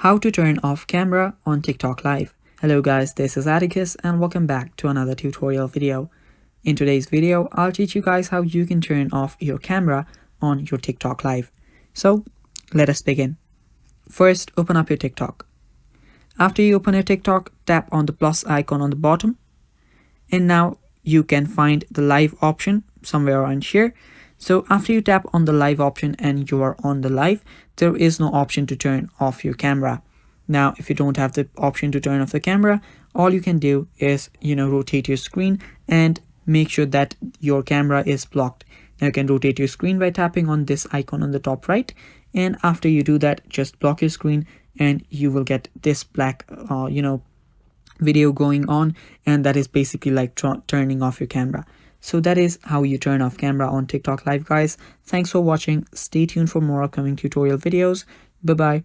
How to turn off camera on TikTok Live. Hello guys, this is Atticus and welcome back to another tutorial video. In today's video, I'll teach you guys how you can turn off your camera on your TikTok Live. So let us begin. First, open up your TikTok. After you open your TikTok, tap on the plus icon on the bottom. And now you can find the live option somewhere around here. So after you tap on the live option and you are on the live, there is no option to turn off your camera. Now, if you don't have the option to turn off the camera, all you can do is, rotate your screen and make sure that your camera is blocked. Now you can rotate your screen by tapping on this icon on the top right. And after you do that, just block your screen and you will get this black, video going on. And that is basically like turning off your camera. So that is how you turn off camera on TikTok Live, guys. Thanks for watching. Stay tuned for more upcoming tutorial videos. Bye bye.